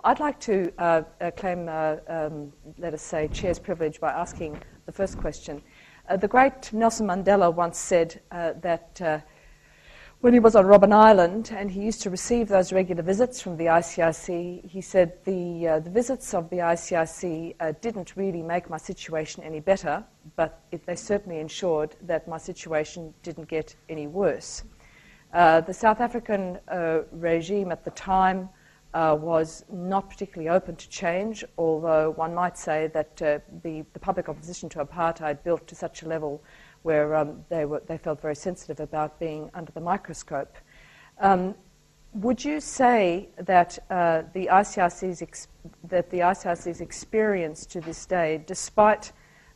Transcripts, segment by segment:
I'd like to claim, let us say, chair's privilege by asking the first question. The great Nelson Mandela once said that when he was on Robben Island and he used to receive those regular visits from the ICRC, he said the visits of the ICRC didn't really make my situation any better, but they certainly ensured that my situation didn't get any worse. The South African regime at the time was not particularly open to change, although one might say that the public opposition to apartheid built to such a level where they felt very sensitive about being under the microscope. Would you say that the ICRC's experience to this day, despite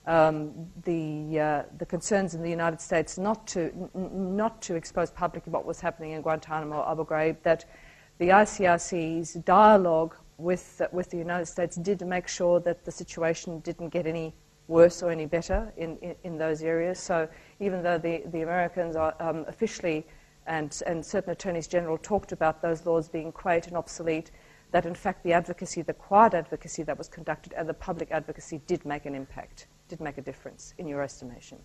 the concerns in the United States not to expose publicly what was happening in Guantanamo or Abu Ghraib, that the ICRC's dialogue with the United States did make sure that the situation didn't get any worse or any better in those areas? So even though the Americans are officially and certain attorneys general talked about those laws being quaint and obsolete, that in fact the advocacy, the quiet advocacy that was conducted and the public advocacy did make an impact, did make a difference in your estimation?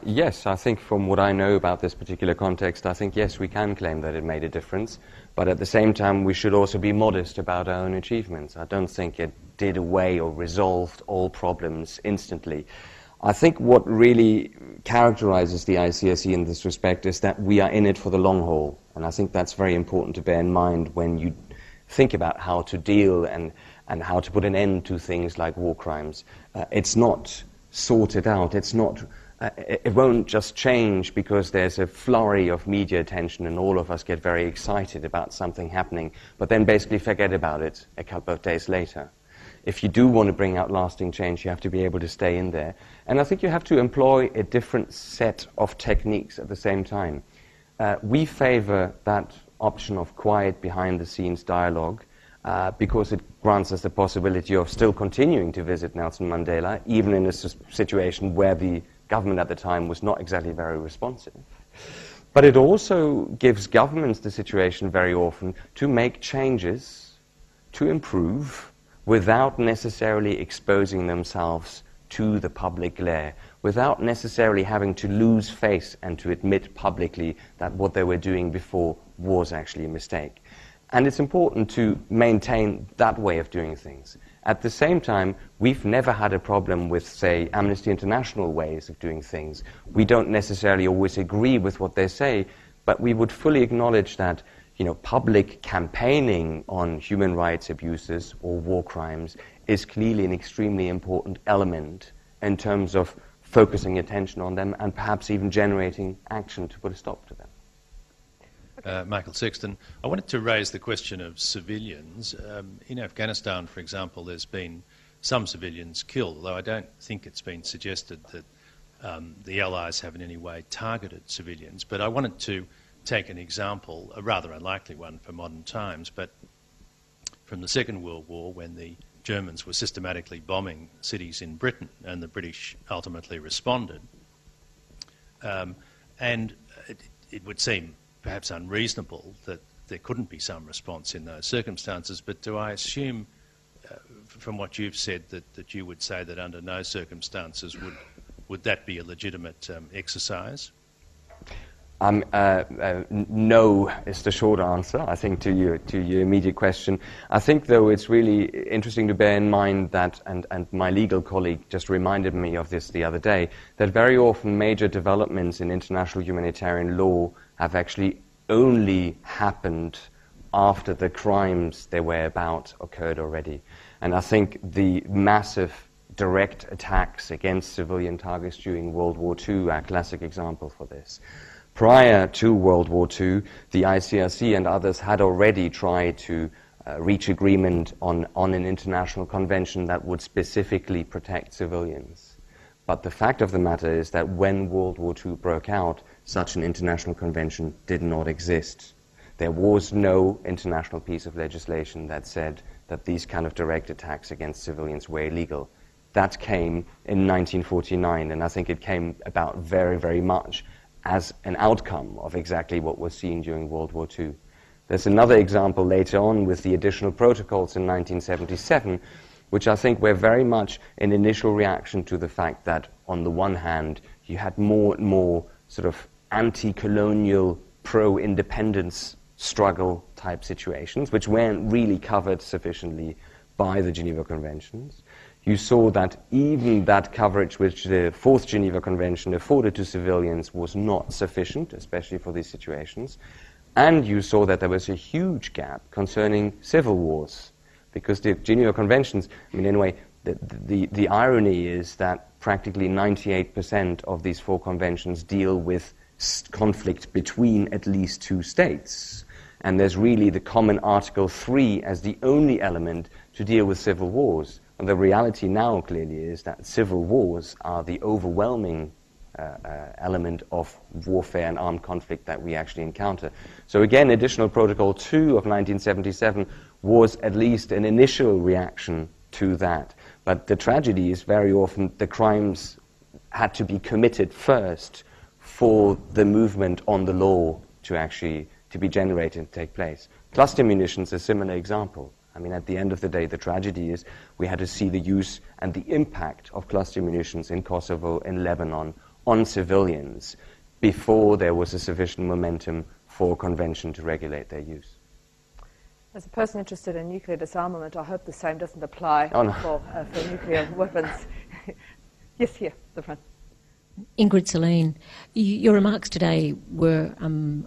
Yes, I think from what I know about this particular context, I think yes, we can claim that it made a difference, but at the same time we should also be modest about our own achievements. I don't think it did away or resolved all problems instantly. I think what really characterizes the ICRC in this respect is that we are in it for the long haul, and I think that's very important to bear in mind when you think about how to deal and how to put an end to things like war crimes. It's not sorted out, it's not... it won't just change because there's a flurry of media attention and all of us get very excited about something happening, but then basically forget about it a couple of days later. If you do want to bring out lasting change, you have to be able to stay in there. And I think you have to employ a different set of techniques at the same time. We favor that option of quiet, behind-the-scenes dialogue because it grants us the possibility of still continuing to visit Nelson Mandela, even in a situation where the government at the time was not exactly very responsive. But it also gives governments the situation very often to make changes, to improve, without necessarily exposing themselves to the public glare, without necessarily having to lose face and to admit publicly that what they were doing before was actually a mistake. And it's important to maintain that way of doing things. At the same time, we've never had a problem with, say, Amnesty International ways of doing things. We don't necessarily always agree with what they say, but we would fully acknowledge that, public campaigning on human rights abuses or war crimes is clearly an extremely important element in terms of focusing attention on them and perhaps even generating action to put a stop to them. Michael Sexton, I wanted to raise the question of civilians. In Afghanistan, for example, there's been some civilians killed, although I don't think it's been suggested that the Allies have in any way targeted civilians. But I wanted to take an example, a rather unlikely one for modern times, but from the Second World War, when the Germans were systematically bombing cities in Britain and the British ultimately responded. And it would seem perhaps unreasonable that there couldn't be some response in those circumstances, but do I assume from what you've said that you would say that under no circumstances would that be a legitimate exercise? No is the short answer, I think, to your immediate question. I think, though, it's really interesting to bear in mind that, and my legal colleague just reminded me of this the other day, that very often major developments in international humanitarian law have actually only happened after the crimes they were about occurred already. And I think the massive direct attacks against civilian targets during World War II are a classic example for this. Prior to World War II, the ICRC and others had already tried to reach agreement on an international convention that would specifically protect civilians. But the fact of the matter is that when World War II broke out, such an international convention did not exist. There was no international piece of legislation that said that these kind of direct attacks against civilians were illegal. That came in 1949, and I think it came about very, very much as an outcome of exactly what was seen during World War II. There's another example later on with the additional protocols in 1977, which I think were very much an initial reaction to the fact that, on the one hand, you had more and more sort of anti-colonial, pro-independence struggle type situations, which weren't really covered sufficiently by the Geneva Conventions. You saw that even that coverage which the Fourth Geneva Convention afforded to civilians was not sufficient, especially for these situations. And you saw that there was a huge gap concerning civil wars, because the Geneva Conventions, I mean, anyway, the irony is that practically 98% of these 4 conventions deal with conflict between at least 2 states. And there's really the common Article 3 as the only element to deal with civil wars. And the reality now clearly is that civil wars are the overwhelming element of warfare and armed conflict that we actually encounter. So again, Additional Protocol 2 of 1977 was at least an initial reaction to that. But the tragedy is very often the crimes had to be committed first for the movement on the law to be generated and take place. Cluster munitions is a similar example. I mean, at the end of the day, the tragedy is we had to see the use and the impact of cluster munitions in Kosovo and Lebanon on civilians before there was a sufficient momentum for a convention to regulate their use. As a person interested in nuclear disarmament, I hope the same doesn't apply for nuclear weapons. Yes, here, the front. Ingrid Celine, your remarks today were, and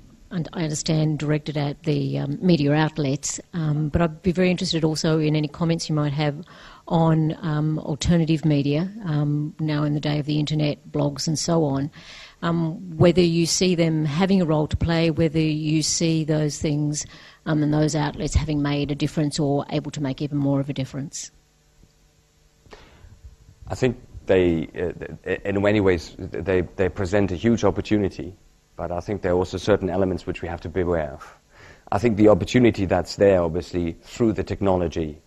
I understand, directed at the media outlets, but I'd be very interested also in any comments you might have on alternative media, now in the day of the internet, blogs and so on, whether you see them having a role to play, whether you see those things and those outlets having made a difference or able to make even more of a difference. I think they, in many ways, they present a huge opportunity, but I think there are also certain elements which we have to be aware of. I think the opportunity that's there, obviously, through the technology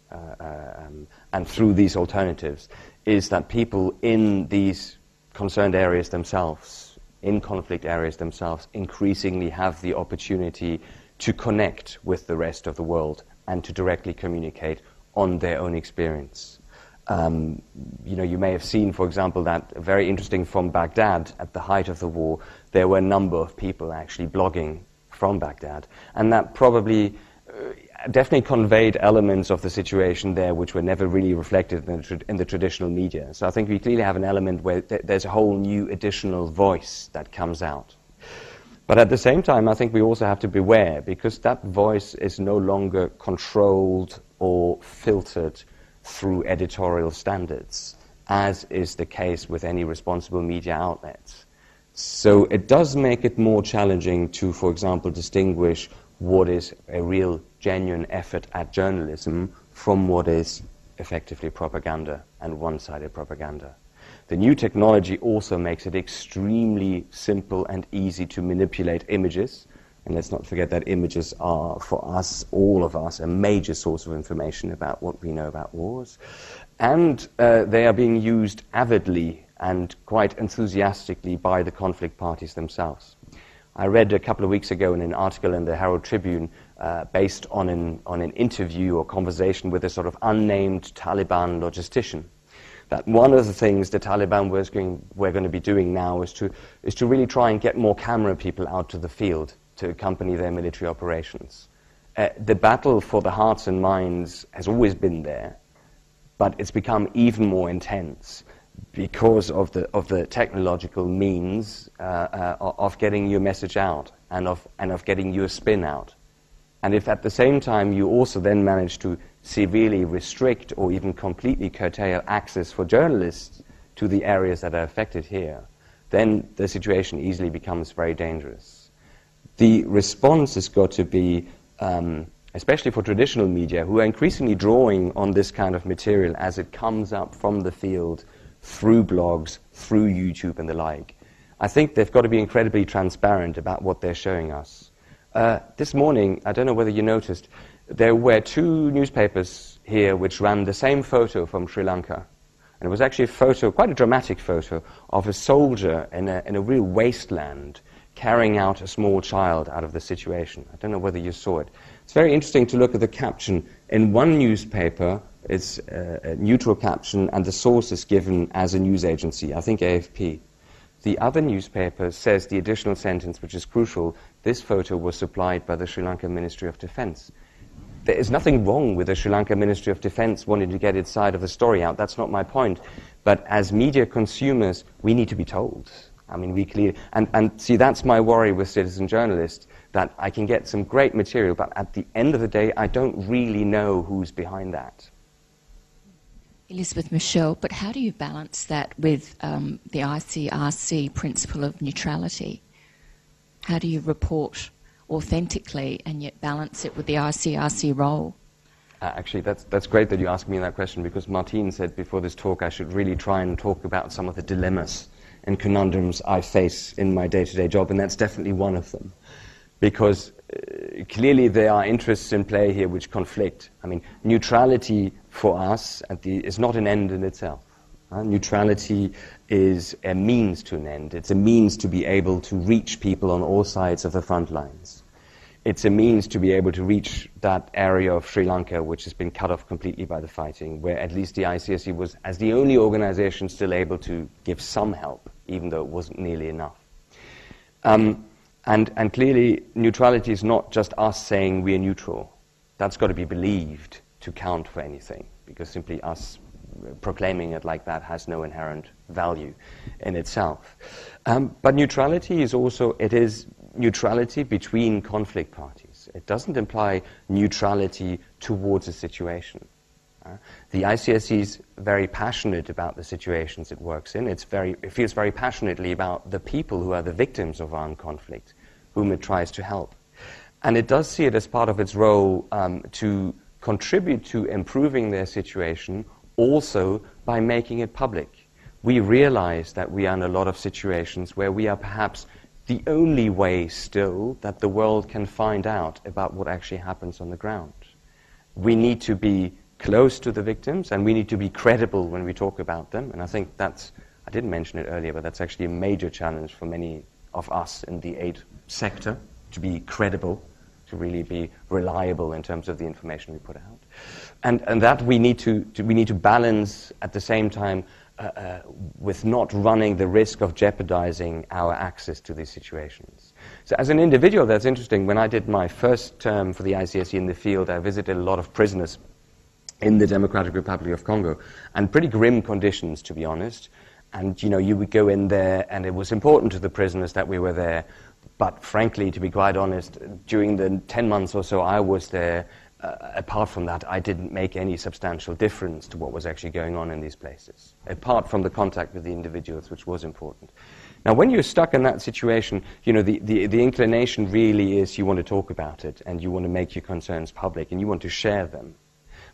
and through these alternatives, is that people in these concerned areas themselves, in conflict areas themselves, increasingly have the opportunity to connect with the rest of the world and to directly communicate on their own experience. You may have seen, for example, that very interesting from Baghdad at the height of the war, there were a number of people actually blogging from Baghdad, and that probably definitely conveyed elements of the situation there which were never really reflected in the traditional media. So I think we clearly have an element where there's a whole new additional voice that comes out. But at the same time, I think we also have to beware, because that voice is no longer controlled or filtered through editorial standards, as is the case with any responsible media outlets. So it does make it more challenging to, for example, distinguish what is a real, genuine effort at journalism from what is effectively propaganda and one-sided propaganda. The new technology also makes it extremely simple and easy to manipulate images. And let's not forget that images are, for us, all of us, a major source of information about what we know about wars. And they are being used avidly and quite enthusiastically by the conflict parties themselves. I read a couple of weeks ago in an article in the Herald Tribune based on an interview or conversation with a sort of unnamed Taliban logistician, that one of the things the Taliban were going to be doing now is to really try and get more camera people out to the field to accompany their military operations. The battle for the hearts and minds has always been there, but it's become even more intense because of the technological means of getting your message out and of getting your spin out. And if at the same time you also then manage to severely restrict or even completely curtail access for journalists to the areas that are affected here, then the situation easily becomes very dangerous. The response has got to be, especially for traditional media, who are increasingly drawing on this kind of material as it comes up from the field through blogs, through YouTube and the like. I think they've got to be incredibly transparent about what they're showing us. This morning, I don't know whether you noticed, there were two newspapers here which ran the same photo from Sri Lanka. And it was actually a photo, quite a dramatic photo, of a soldier in a real wasteland carrying out a small child out of the situation. I don't know whether you saw it. It's very interesting to look at the caption. In one newspaper, it's a neutral caption, and the source is given as a news agency, I think AFP. The other newspaper says the additional sentence, which is crucial, this photo was supplied by the Sri Lanka Ministry of Defence. There is nothing wrong with the Sri Lanka Ministry of Defence wanting to get its side of the story out. That's not my point. But as media consumers, we need to be told. I mean, we clearly... And see, that's my worry with citizen journalists, that I can get some great material, but at the end of the day, I don't really know who's behind that. Elizabeth Michelle, but how do you balance that with the ICRC principle of neutrality? How do you report authentically and yet balance it with the ICRC role? Actually, that's great that you asked me that question, because Martine said before this talk I should really try and talk about some of the dilemmas and conundrums I face in my day-to-day job, and that's definitely one of them. Because clearly there are interests in play here which conflict. I mean, neutrality for us is not an end in itself. Neutrality is a means to an end. It's a means to be able to reach people on all sides of the front lines. It's a means to be able to reach that area of Sri Lanka which has been cut off completely by the fighting, where at least the ICRC was, as the only organization, still able to give some help, even though it wasn't nearly enough. And clearly, neutrality is not just us saying we're neutral. That's got to be believed to count for anything, because simply us proclaiming it like that has no inherent value in itself. But neutrality is also, it is neutrality between conflict parties. It doesn't imply neutrality towards a situation. The ICRC is very passionate about the situations it works in. It feels very passionately about the people who are the victims of armed conflict, whom it tries to help. And it does see it as part of its role to contribute to improving their situation, also by making it public. We realize that we are in a lot of situations where we are perhaps the only way still that the world can find out about what actually happens on the ground. We need to be close to the victims, and we need to be credible when we talk about them. And I think that's, I didn't mention it earlier, but that's actually a major challenge for many of us in the aid sector, to be credible, to really be reliable in terms of the information we put out. And that we need to balance at the same time with not running the risk of jeopardizing our access to these situations. So as an individual, that's interesting. When I did my first term for the ICRC in the field, I visited a lot of prisoners in the Democratic Republic of Congo, and pretty grim conditions, to be honest. And, you know, you would go in there, and it was important to the prisoners that we were there. But frankly, to be quite honest, during the 10 months or so I was there, apart from that, I didn't make any substantial difference to what was actually going on in these places, apart from the contact with the individuals, which was important. Now, when you're stuck in that situation, you know, the inclination really is you want to talk about it, and you want to make your concerns public, and you want to share them.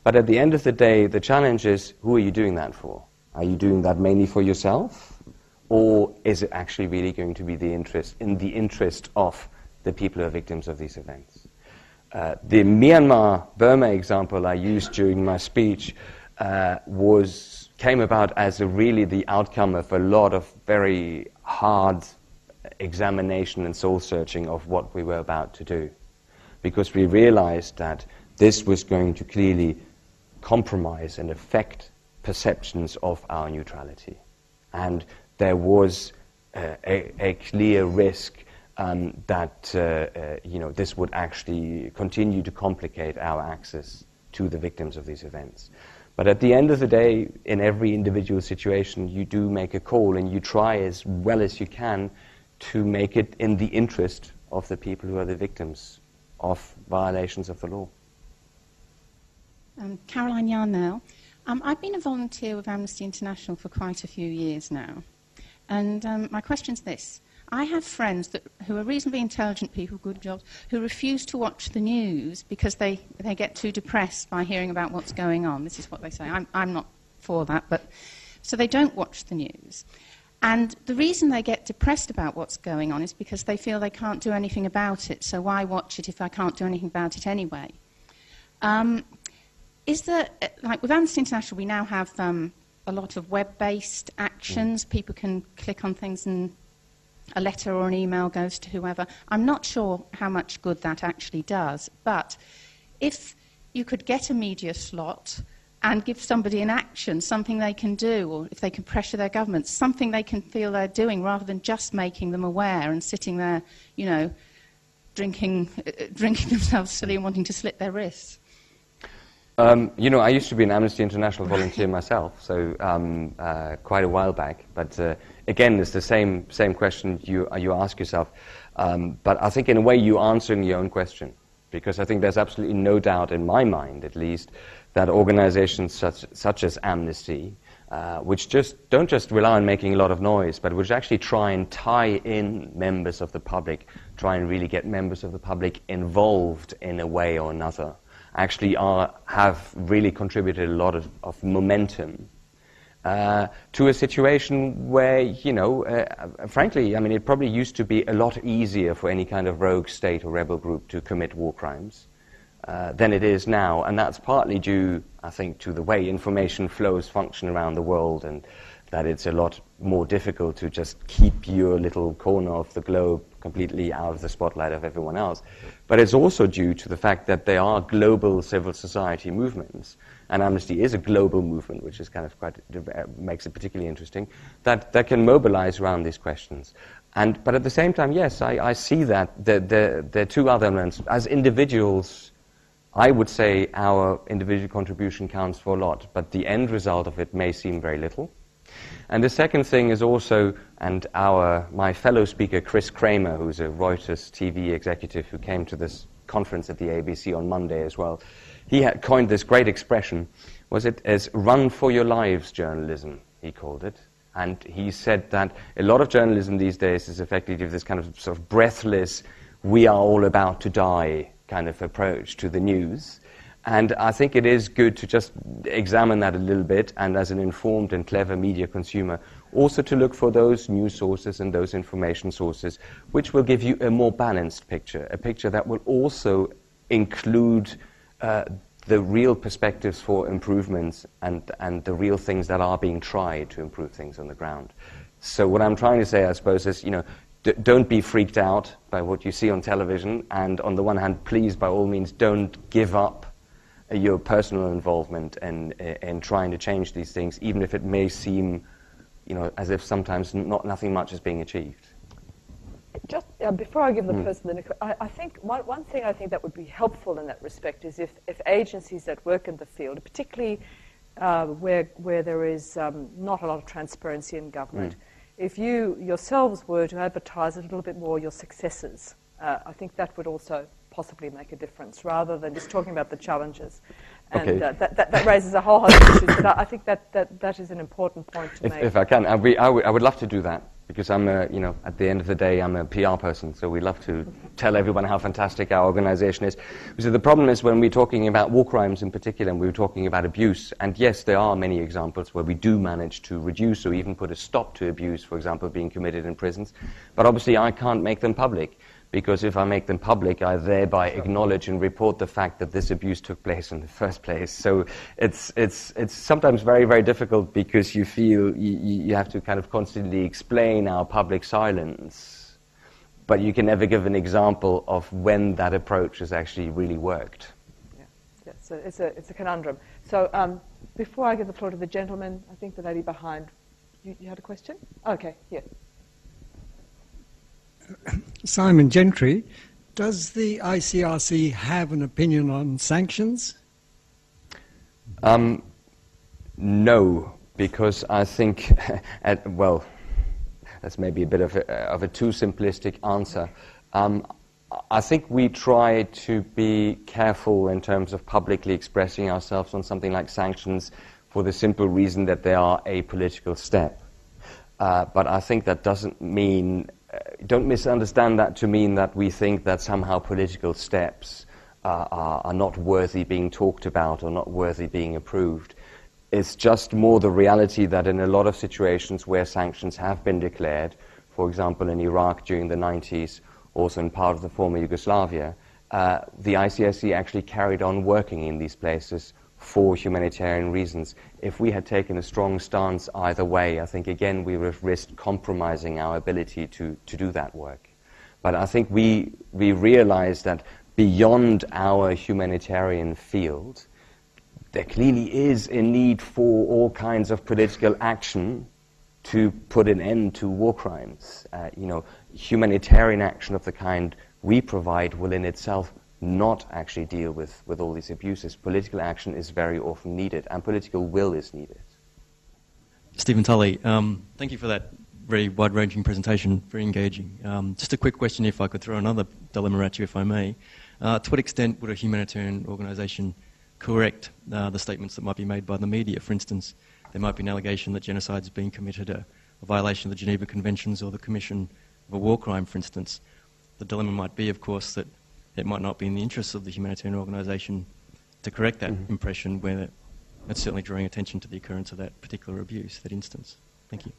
But at the end of the day, the challenge is, who are you doing that for? Are you doing that mainly for yourself? Or is it actually really going to be in the interest of the people who are victims of these events? The Myanmar-Burma example I used during my speech came about as really the outcome of a lot of very hard examination and soul-searching of what we were about to do. Because we realized that this was going to clearly compromise and affect perceptions of our neutrality. And there was a clear risk that this would actually continue to complicate our access to the victims of these events. But at the end of the day, in every individual situation, you do make a call, and you try as well as you can to make it in the interest of the people who are the victims of violations of the law. Caroline Yarnell. I've been a volunteer with Amnesty International for quite a few years now. And my question's this. I have friends who are reasonably intelligent people, good jobs, who refuse to watch the news because they get too depressed by hearing about what's going on. This is what they say. I'm not for that, but so they don't watch the news. And the reason they get depressed about what's going on is because they feel they can't do anything about it. So why watch it if I can't do anything about it anyway? Is there, like with Amnesty International, we now have a lot of web-based actions. People can click on things and a letter or an email goes to whoever. I'm not sure how much good that actually does, but if you could get a media slot and give somebody an action, something they can do, or if they can pressure their government, something they can feel they're doing rather than just making them aware and sitting there, drinking themselves silly and wanting to slit their wrists. I used to be an Amnesty International volunteer myself, so quite a while back. But again, it's the same question you ask yourself. But I think in a way you're answering your own question, because I think there's absolutely no doubt in my mind, at least, that organizations such as Amnesty, which don't just rely on making a lot of noise, but which actually try and tie in members of the public, try and really get members of the public involved in a way or another, actually have really contributed a lot of momentum to a situation where, frankly, it probably used to be a lot easier for any kind of rogue state or rebel group to commit war crimes than it is now. And that's partly due, I think, to the way information flows function around the world, and that it's a lot more difficult to just keep your little corner of the globe completely out of the spotlight of everyone else. But it's also due to the fact that there are global civil society movements, and Amnesty is a global movement, which is kind of makes it particularly interesting, that can mobilize around these questions. But at the same time, yes, I see that there are two other elements. As individuals, I would say our individual contribution counts for a lot, but the end result of it may seem very little. And the second thing is also, and my fellow speaker, Chris Kramer, who's a Reuters TV executive who came to this conference at the ABC on Monday as well, he had coined this great expression, as run for your lives journalism, he called it. And he said that a lot of journalism these days is effectively this kind of sort of breathless, we are all about to die kind of approach to the news. And I think it is good to just examine that a little bit, and as an informed and clever media consumer, also to look for those news sources and those information sources which will give you a more balanced picture, a picture that will also include the real perspectives for improvements and the real things that are being tried to improve things on the ground. So what I'm trying to say, I suppose, is, don't be freaked out by what you see on television, and on the one hand, please, by all means, don't give up your personal involvement in trying to change these things, even if it may seem, as if sometimes nothing much is being achieved. Just before I give the person, I think one thing I think that would be helpful in that respect is if agencies that work in the field, particularly where there is not a lot of transparency in government, if you yourselves were to advertise a little bit more your successes, I think that would also possibly make a difference, rather than just talking about the challenges. And okay. That raises a whole host of issues, but I think that is an important point to make. If I can, I would love to do that, because I'm at the end of the day, I'm a PR person, so we love to tell everyone how fantastic our organization is. So the problem is when we're talking about war crimes in particular, and we're talking about abuse, and yes, there are many examples where we do manage to reduce or even put a stop to abuse, for example, being committed in prisons, but obviously I can't make them public. Because if I make them public, I thereby acknowledge and report the fact that this abuse took place in the first place. So it's sometimes very, very difficult, because you feel you have to kind of constantly explain our public silence, but you can never give an example of when that approach has actually really worked. Yeah. So it's a conundrum. So before I give the floor to the gentleman, I think the lady behind, you had a question? Okay, here. Simon Gentry, does the ICRC have an opinion on sanctions? No, because I think, that's maybe a bit of a too simplistic answer. I think we try to be careful in terms of publicly expressing ourselves on something like sanctions for the simple reason that they are a political step. But I think that doesn't mean... don't misunderstand that to mean that we think that somehow political steps are not worthy being talked about or not worthy being approved. It's just more the reality that in a lot of situations where sanctions have been declared, for example in Iraq during the 90s, also in part of the former Yugoslavia, the ICRC actually carried on working in these places for humanitarian reasons. If we had taken a strong stance either way, I think, again, we would have risked compromising our ability to do that work. But I think we realize that beyond our humanitarian field, there clearly is a need for all kinds of political action to put an end to war crimes. Humanitarian action of the kind we provide will in itself not actually deal with all these abuses. Political action is very often needed, and political will is needed. Stephen Tully, thank you for that very wide-ranging presentation, very engaging. Just a quick question, if I could throw another dilemma at you, if I may. To what extent would a humanitarian organisation correct the statements that might be made by the media? For instance, there might be an allegation that genocide is being committed, a violation of the Geneva Conventions or the commission of a war crime, for instance. The dilemma might be, of course, that it might not be in the interests of the humanitarian organisation to correct that impression, where it's certainly drawing attention to the occurrence of that particular abuse, that instance. Thank you.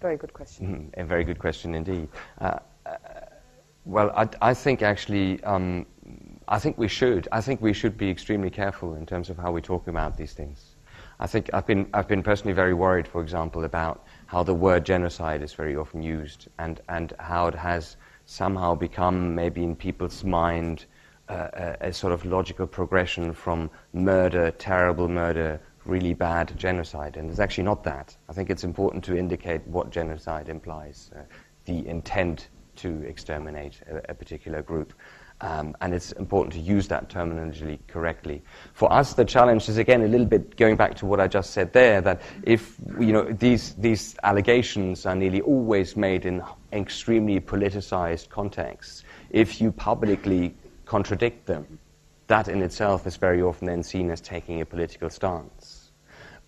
Very good question. A very good question indeed. Well, I think actually, I think we should. I think we should be extremely careful in terms of how we talk about these things. I think I've been personally very worried, for example, about how the word genocide is very often used, and how it has somehow become, maybe in people's mind, a sort of logical progression from murder, terrible murder, really bad genocide. And it's actually not that. I think it's important to indicate what genocide implies, the intent to exterminate a particular group. And it's important to use that terminology correctly. For us, the challenge is, again, a little bit going back to what I just said there, that if, these allegations are nearly always made in extremely politicized contexts, if you publicly contradict them, that in itself is very often then seen as taking a political stance.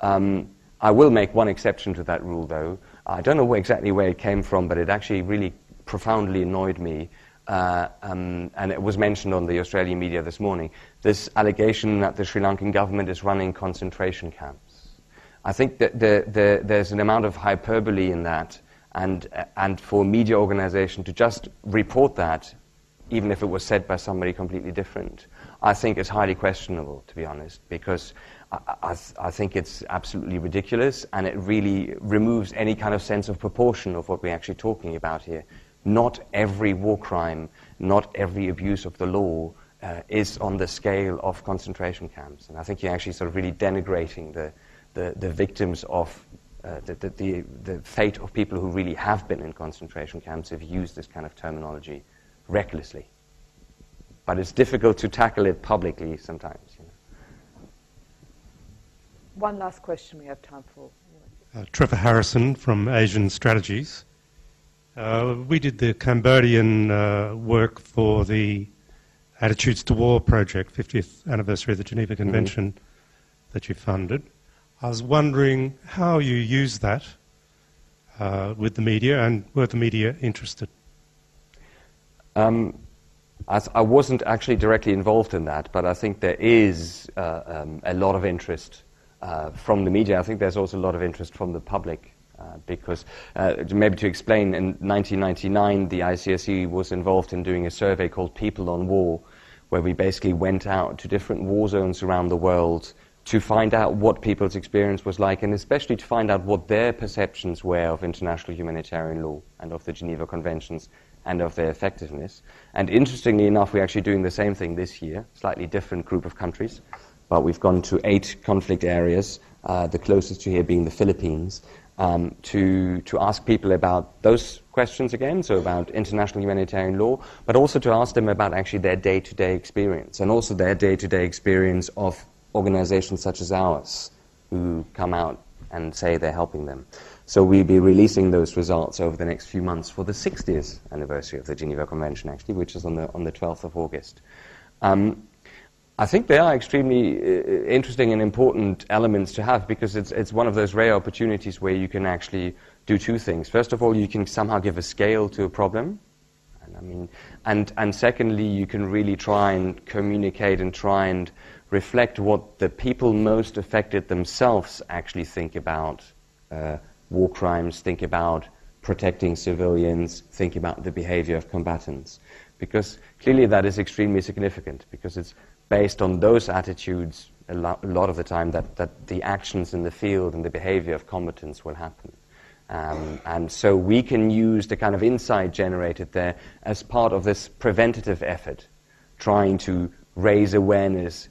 I will make one exception to that rule, though. I don't know exactly where it came from, but it actually really profoundly annoyed me. And it was mentioned on the Australian media this morning, this allegation that the Sri Lankan government is running concentration camps. I think that there's an amount of hyperbole in that, and for a media organization to just report that, even if it was said by somebody completely different, I think is highly questionable, to be honest, because I think it's absolutely ridiculous, and it really removes any kind of sense of proportion of what we're actually talking about here. Not every war crime, not every abuse of the law is on the scale of concentration camps. And I think you're actually sort of really denigrating the victims of the fate of people who really have been in concentration camps if you use this kind of terminology recklessly. But it's difficult to tackle it publicly sometimes. One last question we have time for. Trevor Harrison from Asian Strategies. We did the Cambodian work for the Attitudes to War project, 50th anniversary of the Geneva Convention that you funded. I was wondering how you use that with the media, and were the media interested? I wasn't actually directly involved in that, but I think there is a lot of interest from the media. I think there's also a lot of interest from the public. Because, maybe to explain, in 1999 the ICRC was involved in doing a survey called People on War, where we basically went out to different war zones around the world to find out what people's experience was like, and especially to find out what their perceptions were of international humanitarian law and of the Geneva Conventions and of their effectiveness. And interestingly enough, we're actually doing the same thing this year, slightly different group of countries, but we've gone to 8 conflict areas, the closest to here being the Philippines, to ask people about those questions again, so about international humanitarian law, but also to ask them about actually their day-to-day experience, and also their day-to-day experience of organizations such as ours, who come out and say they're helping them. So we'll be releasing those results over the next few months for the 60th anniversary of the Geneva Convention, actually, which is on the 12th of August. I think they are extremely interesting and important elements to have, because it's one of those rare opportunities where you can actually do 2 things. First of all, you can somehow give a scale to a problem, and secondly, you can really try and communicate and try and reflect what the people most affected themselves actually think about war crimes, think about protecting civilians, think about the behavior of combatants. Because clearly that is extremely significant, because it's based on those attitudes a lot of the time that the actions in the field and the behavior of combatants will happen. And so we can use the kind of insight generated there as part of this preventative effort, trying to raise awareness,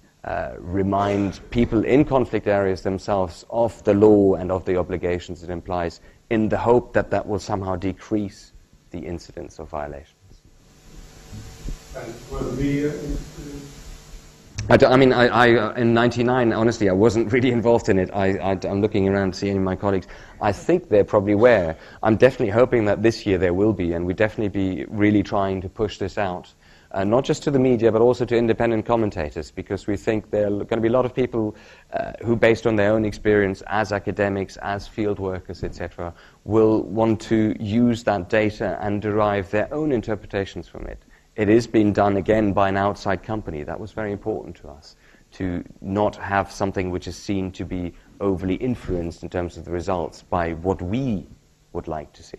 remind people in conflict areas themselves of the law and of the obligations it implies, in the hope that that will somehow decrease the incidence of violations. And will the in '99, honestly, I wasn't really involved in it. I'm looking around to see any of my colleagues. I think there probably were. I'm definitely hoping that this year there will be, and we definitely be really trying to push this out, not just to the media, but also to independent commentators, because we think there are going to be a lot of people who, based on their own experience as academics, as field workers, etc., will want to use that data and derive their own interpretations from it. It is being done, again, by an outside company. That was very important to us, to not have something which is seen to be overly influenced in terms of the results by what we would like to see.